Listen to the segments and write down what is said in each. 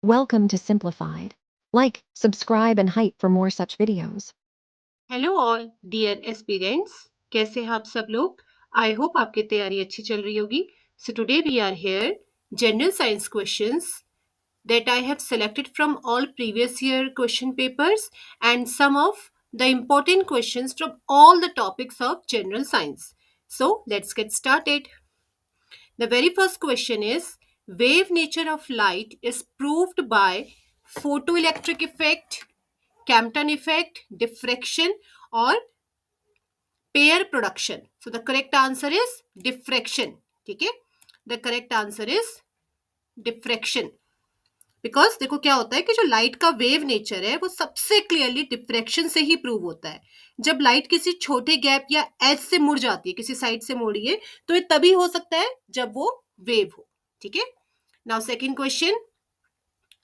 Welcome to Simplified. Like, subscribe, and hype for more such videos. Hello all dear aspirants, कैसे हैं आप सब लोग। आई होप आपकी तैयारी अच्छी चल रही होगी। So today we are here general science questions that I have selected from all previous year question papers and some of the important questions from all the topics of general science. So let's get started. The very first question is, wave nature of light is proved by photoelectric effect, Campton effect, diffraction, or pair production. So the correct answer is diffraction. ठीक है, the correct answer is diffraction. Because देखो क्या होता है कि जो light का wave nature है वो सबसे क्लियरली डिफ्रैक्शन से ही प्रूव होता है। जब लाइट किसी छोटे गैप या एज से मुड़ जाती है, किसी साइड से मुड़ी है, तो ये तभी हो सकता है जब वो वेव हो। ठीक है, now second question,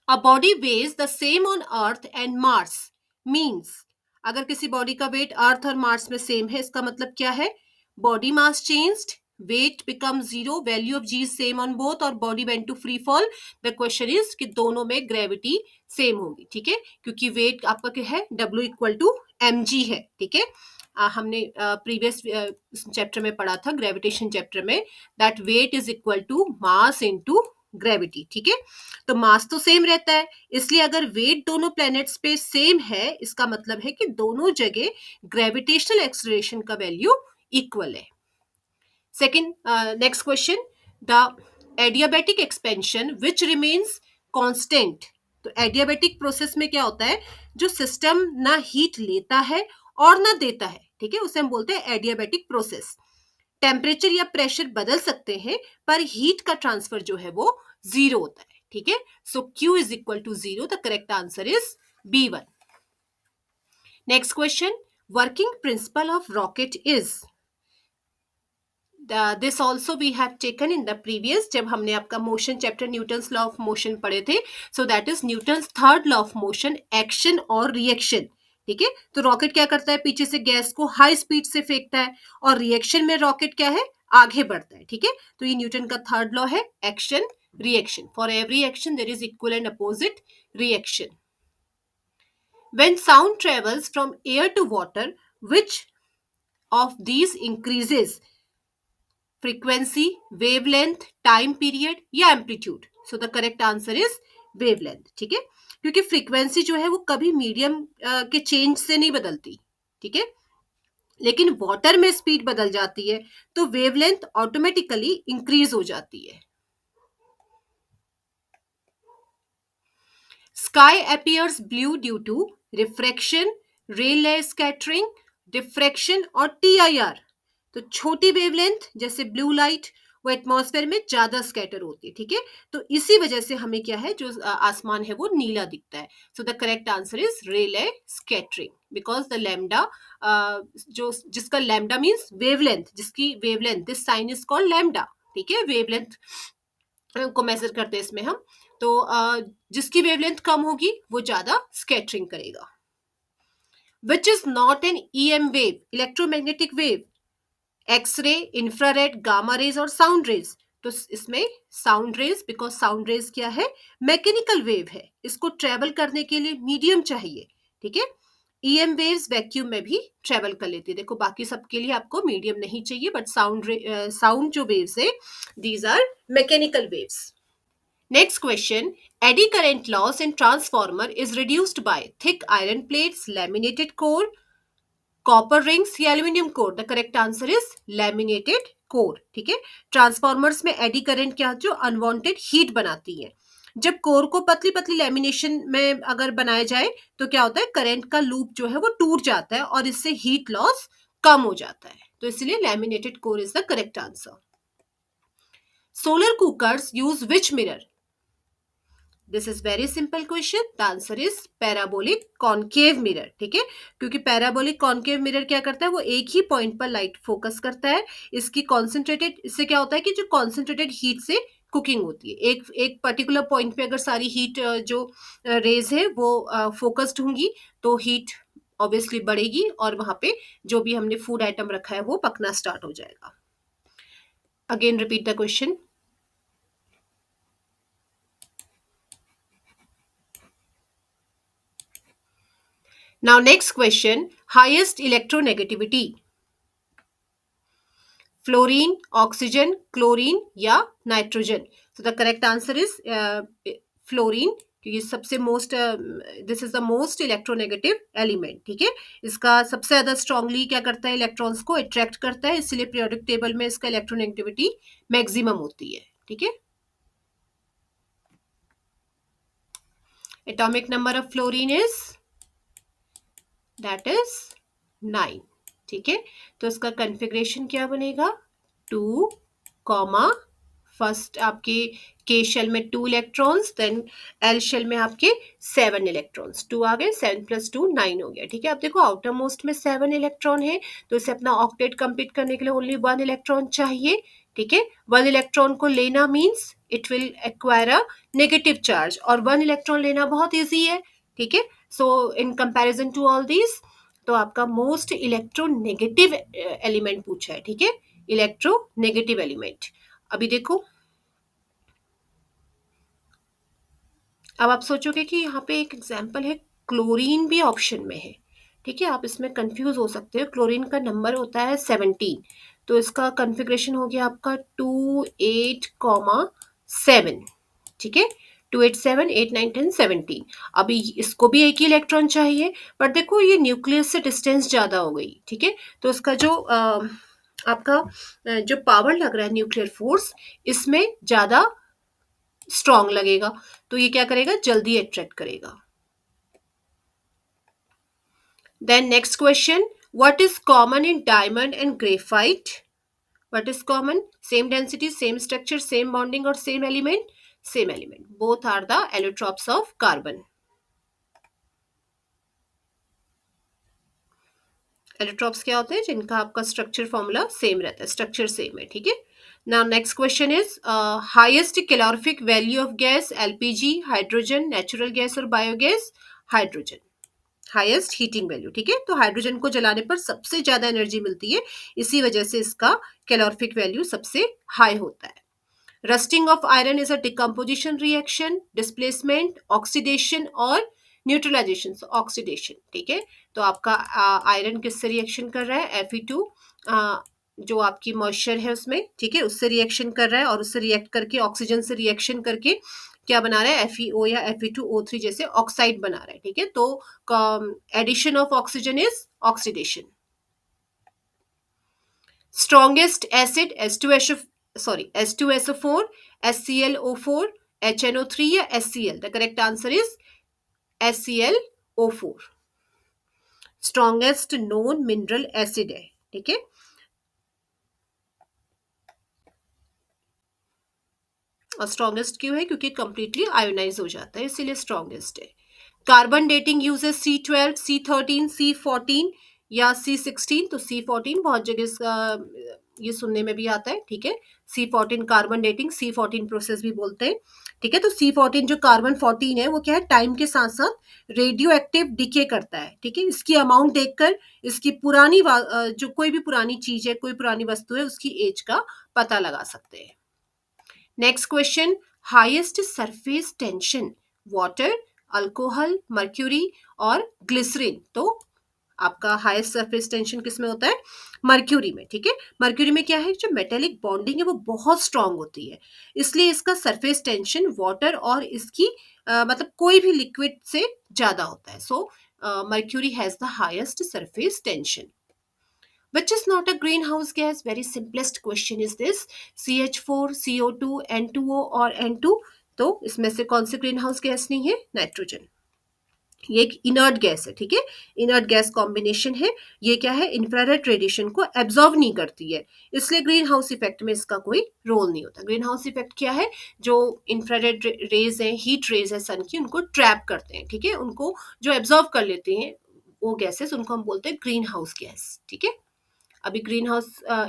a body weighs the same on earth and Mars means, अगर किसी बॉडी का वेट अर्थ और मार्स में सेम है, इसका मतलब क्या है? Body mass changed, weight become zero, value of G same on both, और body went to free fall. The question is कि दोनों में ग्रेविटी सेम होगी। ठीक है, क्योंकि वेट आपका क्या है, W equal to M G है। ठीक है, हमने प्रीवियस चैप्टर में पढ़ा था, ग्रेविटेशन चैप्टर में, that weight is equal to mass into gravity. ठीक है, तो मास तो सेम रहता है, इसलिए अगर वेट दोनों प्लैनेट्स पे सेम है, इसका मतलब है कि दोनों जगह ग्रेविटेशनल एक्सेलरेशन का वैल्यू इक्वल है। Second, next question, the adiabatic expansion which remains constant. तो एडियाबैटिक प्रोसेस में क्या होता है, जो सिस्टम ना हीट लेता है और ना देता है, ठीक है, उसे हम बोलते हैं एडियाबैटिक प्रोसेस। टेम्परेचर या प्रेशर बदल सकते हैं, पर हीट का ट्रांसफर जो है वो जीरो होता है। ठीक है, so Q is equal to zero, the correct answer is B1. Next question, working principle of rocket is, this also we have taken in the previous, जब हमने आपका motion chapter Newton's law of motion पढ़े थे। So that is Newton's third law of motion, action और reaction. ठीक है, तो rocket क्या करता है, पीछे से गैस को हाई स्पीड से फेंकता है, और रिएक्शन में रॉकेट क्या है, आगे बढ़ता है। ठीक है, तो ये न्यूटन का थर्ड लॉ है, action reaction. For every action there is equal and opposite reaction. When sound travels from air to water, which of these increases? Frequency, wavelength, time period या amplitude? So the correct answer is wavelength. ठीक है, क्योंकि frequency जो है वो कभी medium के change से नहीं बदलती। ठीक है, लेकिन वाटर में स्पीड बदल जाती है, तो वेवलेंथ ऑटोमेटिकली इंक्रीज हो जाती है। Sky appears blue due to refraction, Rayleigh scattering, diffraction और TIR। तो छोटी वेवलेंथ जैसे ब्लू लाइट वो एटमॉस्फेयर में ज्यादा स्कैटर होती है। ठीक है, तो इसी वजह से हमें क्या है, जो आसमान है वो नीला दिखता है। So the correct answer is Rayleigh scattering, because the lambda, जो जिसका लैम्डा मीन्स वेवलेंथ, जिसकी wavelength, this sign is called lambda. ठीक है, वेवलेंथ को मेजर करते हैं इसमें हम, तो जिसकी वेवलेंथ कम होगी वो ज्यादा स्कैटरिंग करेगा। Which is not an EM wave, electromagnetic wave, x ray, infrared, gamma rays और साउंड रेज। तो इसमें sound rays, because sound rays क्या है, मैकेनिकल वेव है, इसको ट्रेवल करने के लिए मीडियम चाहिए। ठीक है, EM वेव्स वैक्यूम में भी ट्रेवल कर लेती है। देखो बाकी सबके लिए आपको मीडियम नहीं चाहिए, बट साउंड जो वेव्स है, these are mechanical waves. Next question, eddy current loss in transformer is reduced by thick iron plates, laminated core, copper rings या aluminium core? The correct answer is laminated core. ठीक है, transformers में eddy current क्या, जो unwanted heat बनाती है। जब core को पतली पतली लेमिनेशन में अगर बनाया जाए, तो क्या होता है, करंट का लूप जो है वो टूट जाता है और इससे हीट लॉस कम हो जाता है, तो इसलिए laminated core is the correct answer. Solar cookers use which mirror? This is very simple question, the answer is parabolic concave mirror. ठीक है, क्योंकि पैराबोलिक कॉनकेव मिरर क्या करता है, वो एक ही पॉइंट पर लाइट फोकस करता है। इसकी कॉन्सेंट्रेटेड, इससे क्या होता है कि जो कॉन्सेंट्रेटेड हीट से कुकिंग होती है, एक एक पर्टिकुलर पॉइंट पे अगर सारी हीट जो रेज है वो फोकस्ड होंगी, तो हीट ऑब्वियसली बढ़ेगी और वहां पे जो भी हमने फूड आइटम रखा है वो पकना स्टार्ट हो जाएगा। Again repeat the question. Now next question, highest electronegativity, fluorine, oxygen, chlorine या nitrogen? So the correct answer is fluorine, क्योंकि सबसे most, this is the most electronegative element, ठीक है। इसका सबसे ज्यादा स्ट्रांगली क्या करता है, इलेक्ट्रॉन्स को अट्रैक्ट करता है, इसलिए पीरियोडिक टेबल में इसका इलेक्ट्रोनेगेटिविटी मैक्सिमम होती है, ठीक है। Atomic number of fluorine is, that is 9, ठीक है। तो इसका कन्फिग्रेशन क्या बनेगा, 2, फर्स्ट आपके के शेल में 2 इलेक्ट्रॉन्स, देन एल शेल में आपके 7 इलेक्ट्रॉन्स, 2 आ गए, 7 + 2 9 हो गया, ठीक है। अब देखो आउटर मोस्ट में 7 इलेक्ट्रॉन है, तो इसे अपना ऑक्टेट कंप्लीट करने के लिए ओनली 1 इलेक्ट्रॉन चाहिए, ठीक है। 1 इलेक्ट्रॉन को लेना means it will acquire a negative charge, और 1 इलेक्ट्रॉन लेना बहुत ईजी है, ठीक है। So in comparison to all these, तो आपका मोस्ट इलेक्ट्रोनेगेटिव एलिमेंट पूछा है, ठीक है, इलेक्ट्रोनेगेटिव एलिमेंट। अभी देखो, अब आप सोचोगे कि यहाँ पे एक एग्जाम्पल है, क्लोरीन भी ऑप्शन में है, ठीक है, आप इसमें कंफ्यूज हो सकते हो। क्लोरीन का नंबर होता है 17, तो इसका कन्फिग्रेशन हो गया आपका 2 8 7, ठीक है, 2 8 7 8 9 10 17। अभी इसको भी एक ही इलेक्ट्रॉन चाहिए, पर देखो ये न्यूक्लियस से डिस्टेंस ज्यादा हो गई, ठीक है, तो इसका जो आपका जो पावर लग रहा है न्यूक्लियर फोर्स, इसमें ज्यादा स्ट्रॉन्ग लगेगा, तो ये क्या करेगा, जल्दी अट्रैक्ट करेगा। Then next question, what is common in diamond and graphite? What is common? Same density, same structure, same bonding और same element? Same element, both are the allotropes of carbon. Allotropes क्या होते हैं, जिनका आपका structure formula same रहता है, structure same है, ठीक है। Now next question is, highest calorific value of gas, LPG, hydrogen, natural gas और biogas? Hydrogen, highest heating value, ठीक है, तो हाइड्रोजन को जलाने पर सबसे ज्यादा एनर्जी मिलती है, इसी वजह से इसका कैलोरीफिक वैल्यू सबसे हाई होता है। Rusting of iron is a decomposition reaction, displacement, oxidation और न्यूट्रलाइजेशन? ऑक्सीडेशन, ठीक है। तो आपका आयरन किससे रिएक्शन कर रहा है, Fe2, जो आपकी मॉइस्चर है उसमें, ठीक है, उससे रिएक्शन कर रहा है, और उससे रिएक्ट करके ऑक्सीजन से रिएक्शन करके क्या बना रहा है, FeO या Fe2O3 जैसे ऑक्साइड बना रहा है, ठीक है। तो addition of oxygen is oxidation. Strongest acid, H2SO4, HClO4, HNO3 या HCl? The correct answer is HClO4, strongest known mineral acid है, ठीक है। और स्ट्रॉन्गेस्ट क्यों है, क्योंकि कंप्लीटली आयोनाइज हो जाता है, इसीलिए स्ट्रॉन्गेस्ट है। Carbon dating uses C12, C13, C14 या C16? तो C14 बहुत जगह ये सुनने में भी आता है, ठीक है। C14 carbon dating, C14 process भी बोलते हैं, ठीक है। तो C14 जो कार्बन 14 है, वो क्या है, टाइम के साथ साथ रेडियो एक्टिव डिके करता है, ठीक है। इसकी अमाउंट देखकर इसकी पुरानी जो कोई भी पुरानी चीज है, कोई पुरानी वस्तु है, उसकी एज का पता लगा सकते हैं। Next question, highest surface tension, water, alcohol, mercury और ग्लिसरीन? तो आपका हाईएस्ट सरफेस टेंशन किस में होता है, मर्क्यूरी में, ठीक है। मर्क्यूरी में क्या है, जो मेटेलिक बॉन्डिंग है वो बहुत स्ट्रांग होती है, इसलिए इसका सरफेस टेंशन वाटर और इसकी मतलब कोई भी लिक्विड से ज्यादा होता है। So mercury has the highest surface tension. Which is not a greenhouse gas? Very simplest question is this. CH4, CO2, N2O और N2? तो इसमें से कौन सी ग्रीन हाउस गैस नहीं है, नाइट्रोजन। ये एक इनर्ट गैस है, ठीक है, इनर्ट गैस कॉम्बिनेशन है। ये क्या है, इंफ्रारेड रेडिएशन को एब्जॉर्ब नहीं करती है, इसलिए ग्रीन हाउस इफेक्ट में इसका कोई रोल नहीं होता। ग्रीन हाउस इफेक्ट क्या है, जो इंफ्रारेड रेज है, हीट रेज है सन की, उनको ट्रैप करते हैं, ठीक है, उनको जो एब्जॉर्ब कर लेते हैं वो गैसेस, उनको हम बोलते हैं ग्रीन हाउस गैस, ठीक है। अभी ग्रीन हाउस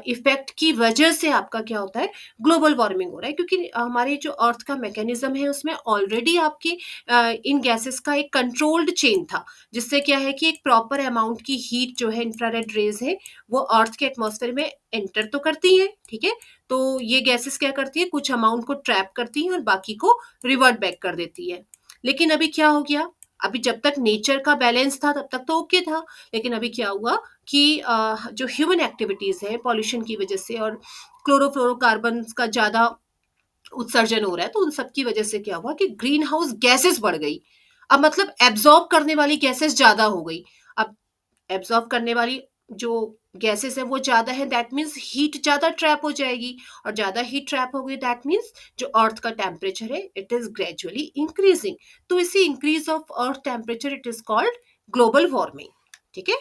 इफेक्ट की वजह से आपका क्या होता है, ग्लोबल वार्मिंग हो रहा है, क्योंकि हमारी जो अर्थ का मैकेनिज्म है उसमें ऑलरेडी आपकी इन गैसेस का एक कंट्रोल्ड चेन था, जिससे क्या है कि एक प्रॉपर अमाउंट की हीट जो है, इंफ्रारेड रेज है, वो अर्थ के एटमॉस्फेयर में एंटर तो करती है, ठीक है। तो ये गैसेस क्या करती है, कुछ अमाउंट को ट्रैप करती है और बाकी को रिवर्ट बैक कर देती है। लेकिन अभी क्या हो गया, अभी जब तक नेचर का बैलेंस था तब तक तो ओके था, लेकिन अभी क्या हुआ कि जो ह्यूमन एक्टिविटीज है पॉल्यूशन की वजह से और क्लोरोफ्लोरोकार्बन का ज्यादा उत्सर्जन हो रहा है, तो उन सब की वजह से क्या हुआ कि ग्रीन हाउस गैसेस बढ़ गई। अब मतलब एब्जॉर्ब करने वाली गैसेस ज्यादा हो गई। अब एब्जॉर्ब करने वाली जो गैसेस है वो ज्यादा है, दैट मीन्स हीट ज्यादा ट्रैप हो जाएगी, और ज्यादा हीट ट्रैप हो गई दैट मीन्स जो अर्थ का टेम्परेचर है इट इज ग्रेजुअली इंक्रीजिंग। तो इसी increase of earth temperature it is called global warming. ठीक है।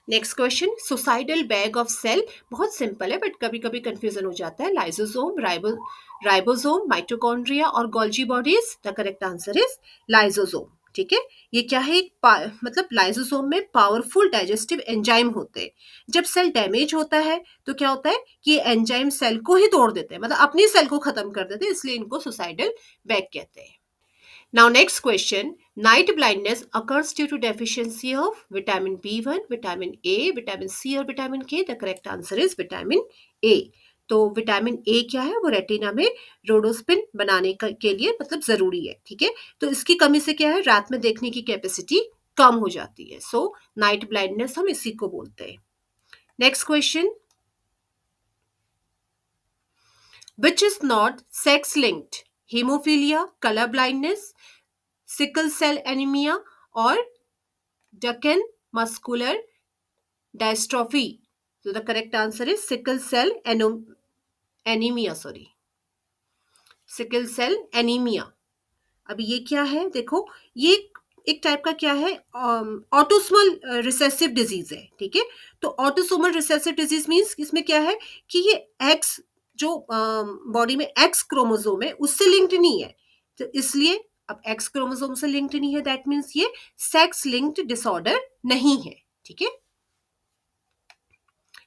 Next question, suicidal bag of cell. बहुत सिंपल है बट कभी कभी कंफ्यूजन हो जाता है। लाइसोसोम, राइबोसोम, माइटोकॉन्ड्रिया और Golgi bodies. The correct answer is lysosome. ठीक है। ये क्या है, मतलब लाइसोसोम में पावरफुल डाइजेस्टिव एंजाइम होते हैं। जब सेल डैमेज होता है तो क्या होता है कि ये एंजाइम सेल को ही तोड़ देते हैं, मतलब अपनी सेल को खत्म कर देते हैं, इसलिए इनको सुसाइडल बैग कहते हैं। Now, next question. Night blindness occurs due to deficiency of vitamin B1, vitamin A, vitamin C और vitamin K. The correct answer is vitamin A. तो विटामिन ए क्या है, वो रेटिना में रोडोस्पिन बनाने के लिए मतलब जरूरी है। ठीक है। तो इसकी कमी से क्या है, रात में देखने की कैपेसिटी कम हो जाती है। सो नाइट ब्लाइंडनेस हम इसी को बोलते हैं। Next question, which is not sex linked? Haemophilia, colour blindness, sickle cell anaemia और Duchenne muscular dystrophy. So the correct answer is sickle cell anemia. Sorry, sickle cell anemia. अब ये क्या है, देखो ये एक टाइप का क्या है, ऑटोसोमल रिसेसिव डिजीज है। ठीक है। तो ऑटोसोमल रिसेसिव डिजीज मीन्स इसमें क्या है कि ये एक्स जो बॉडी में एक्स क्रोमोसोम है उससे लिंक्ड नहीं है, तो इसलिए अब एक्स क्रोमोसोम से लिंक्ड नहीं है दैट मीन्स ये सेक्स लिंक्ड डिसऑर्डर नहीं है। ठीक है।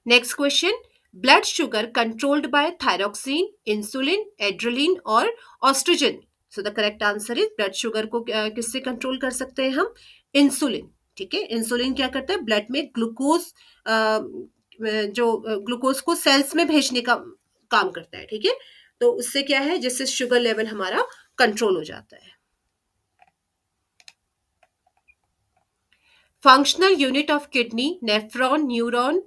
Next question, blood sugar controlled by thyroxine, insulin, adrenaline और oestrogen. So the correct answer is blood sugar को किससे कंट्रोल कर सकते हैं हम, इंसुलिन। ठीक है। इंसुलिन क्या करता है, ब्लड में ग्लूकोज जो ग्लूकोज को सेल्स में भेजने का काम करता है। ठीक है। तो उससे क्या है, जिससे शुगर लेवल हमारा कंट्रोल हो जाता है। Functional unit of kidney, nephron, neuron,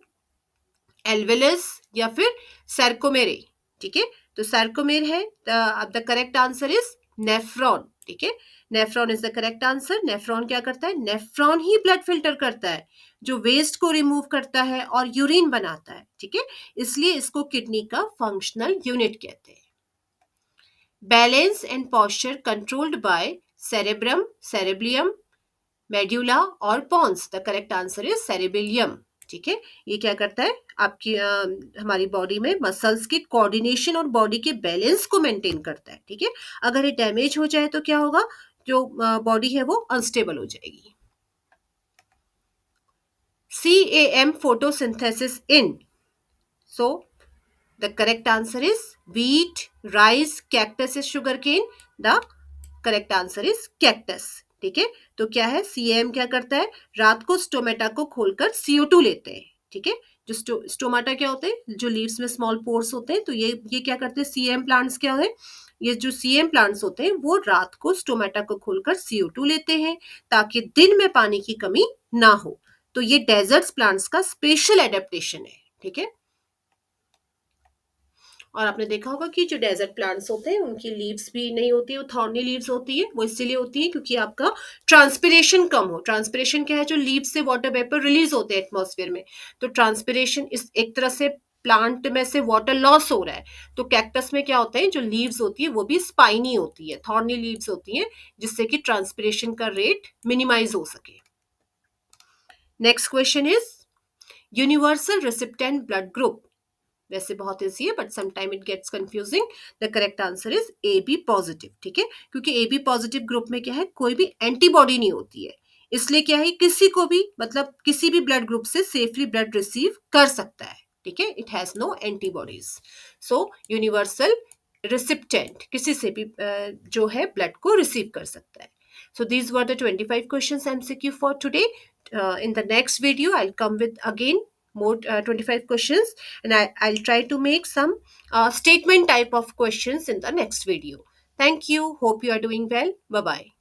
alveolus या फिर सर्कोमेरे। ठीक है। तो सर्कोमेर है, अब the correct answer is nephron. ठीक है। Nephron is the correct answer. Nephron क्या करता है, नेफ्रॉन ही ब्लड फिल्टर करता है, जो वेस्ट को रिमूव करता है और यूरिन बनाता है। ठीक है। इसलिए इसको किडनी का फंक्शनल यूनिट कहते हैं। Balance and posture controlled by cerebrum, cerebellum, medulla और pons. The correct answer is cerebellum. ठीक है। ये क्या करता है, आपकी हमारी बॉडी में मसल्स के कोऑर्डिनेशन और बॉडी के बैलेंस को मेंटेन करता है। ठीक है। अगर ये डैमेज हो जाए तो क्या होगा, जो बॉडी है वो अनस्टेबल हो जाएगी। CAM photosynthesis in. So the correct answer is wheat, rice, cactus is sugarcane. The correct answer is cactus. ठीक है। तो क्या है, सीएम क्या करता है, रात को स्टोमेटा को खोलकर CO2 लेते हैं। ठीक है। जो स्टोमाटा क्या होते हैं, जो लीव्स में स्मॉल पोर्स होते हैं, तो ये क्या करते हैं, सीएम प्लांट्स क्या है, ये जो सीएम प्लांट्स होते हैं वो रात को स्टोमेटा को खोलकर CO2 लेते हैं ताकि दिन में पानी की कमी ना हो। तो ये डेजर्ट्स प्लांट्स का स्पेशल एडेप्टेशन है। ठीक है। और आपने देखा होगा कि जो डेजर्ट प्लांट्स होते हैं उनकी लीव्स भी नहीं होती है, वो थॉर्नी लीव्स होती है। वो इसलिए होती है क्योंकि आपका ट्रांसपिरेशन कम हो। ट्रांसपिरेशन क्या है, जो लीव्स से वाटर वेपर रिलीज होते हैं एटमॉस्फेयर में, तो ट्रांसपिरेशन इस एक तरह से प्लांट में से वाटर लॉस हो रहा है। तो कैक्टस में क्या होता है, जो लीव्स होती है वो भी स्पाइनी होती है, थॉर्नी लीव्स होती हैं, जिससे कि ट्रांसपिरेशन का रेट मिनिमाइज हो सके। Next question is universal recipient blood group. वैसे बहुत ईजी है but sometime it gets confusing. The correct answer is AB positive. ठीक है। क्योंकि AB पॉजिटिव ग्रुप में क्या है, कोई भी एंटीबॉडी नहीं होती है, इसलिए क्या है, किसी को भी मतलब किसी भी ब्लड ग्रुप से सेफली ब्लड रिसीव कर सकता है। ठीक है। It has no antibodies. So universal recipient किसी से भी जो है ब्लड को रिसीव कर सकता है। So these were the 25 questions MCQ for today. In the next video, I'll come with again more 25 questions, and I'll try to make some statement type of questions in the next video. Thank you. Hope you are doing well. Bye bye.